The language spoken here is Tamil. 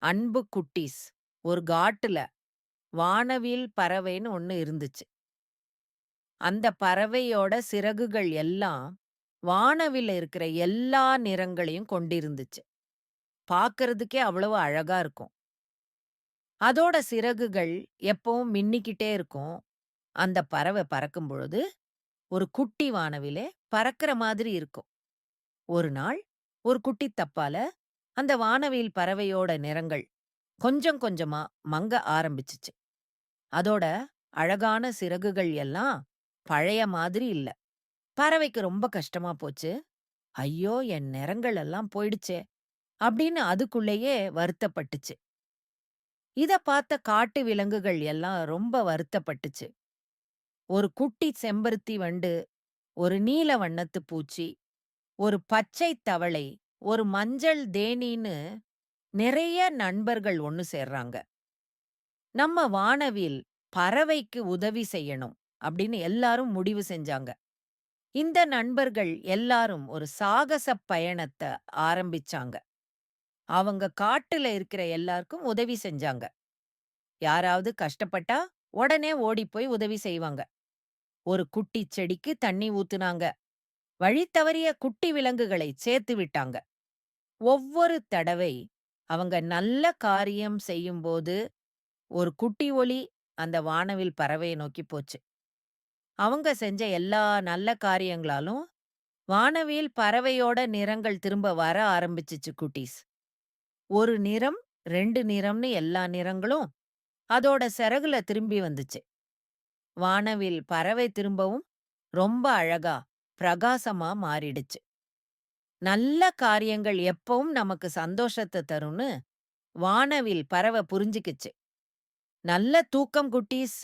அன்பு குட்டீஸ். ஒரு காட்டுல வானவில் பறவைன்னு ஒண்ணு இருந்துச்சு. அந்த பறவையோட சிறகுகள் எல்லாம் வானவில்ல இருக்கிற எல்லா நிறங்களையும் கொண்டிருந்துச்சு. பார்க்கறதுக்கே அவ்வளவு அழகா இருக்கும். அதோட சிறகுகள் எப்பவும் மின்னிக்கிட்டே இருக்கும். அந்த பறவை பறக்கும் பொழுது, ஒரு குட்டி வானவிலே பறக்கிற மாதிரி இருக்கும். ஒரு நாள், ஒரு குட்டி தப்பால அந்த வானவில் பறவையோட நிறங்கள் கொஞ்சம் கொஞ்சமா மங்க ஆரம்பிச்சுச்சு. அதோட அழகான சிறகுகள் எல்லாம் பழைய மாதிரி இல்ல. பறவைக்கு ரொம்ப கஷ்டமா போச்சு. ஐயோ! என் நிறங்கள் எல்லாம் போயிடுச்சே! அப்படின்னு அதுக்குள்ளேயே வருத்தப்பட்டுச்சு. இத பார்த்த காட்டு விலங்குகள் எல்லாம் ரொம்ப வருத்தப்பட்டுச்சு. ஒரு குட்டி செம்பருத்தி வண்டு, ஒரு நீல வண்ணத்து பூச்சி, ஒரு பச்சை தவளை, ஒரு மஞ்சள் தேனீன்னு நிறைய நண்பர்கள் ஒண்ணு சேர்றாங்க. நம்ம வானவில் பறவைக்கு உதவி செய்யணும் அப்படின்னு எல்லாரும் முடிவு செஞ்சாங்க. இந்த நண்பர்கள் எல்லாரும் ஒரு சாகச பயணத்த ஆரம்பிச்சாங்க. அவங்க காட்டுல இருக்கிற எல்லாருக்கும் உதவி செஞ்சாங்க. யாராவது கஷ்டப்பட்டா உடனே ஓடிப்போய் உதவி செய்வாங்க. ஒரு குட்டி செடிக்கு தண்ணி ஊத்துனாங்க. வழி தவறிய குட்டி விலங்குகளை சேர்த்து விட்டாங்க. ஒவ்வொரு தடவை அவங்க நல்ல காரியம் செய்யும்போது ஒரு குட்டி ஒலி அந்த வானவில் பறவையை நோக்கி போச்சு. அவங்க செஞ்ச எல்லா நல்ல காரியங்களாலும் வானவில் பறவையோட நிறங்கள் திரும்ப வர ஆரம்பிச்சுச்சு குட்டீஸ். ஒரு நிறம், 2 நிறம்னு எல்லா நிறங்களும் அதோட சிறகுல திரும்பி வந்துச்சு. வானவில் பறவை திரும்பவும் ரொம்ப அழகா, பிரகாசமா மாறிடுச்சு. நல்ல காரியங்கள் எப்பவும் நமக்கு சந்தோஷத்த தரும்னு வானவில் பறவை புரிஞ்சுக்கிச்சு. நல்ல தூக்கம் குட்டீஸ்.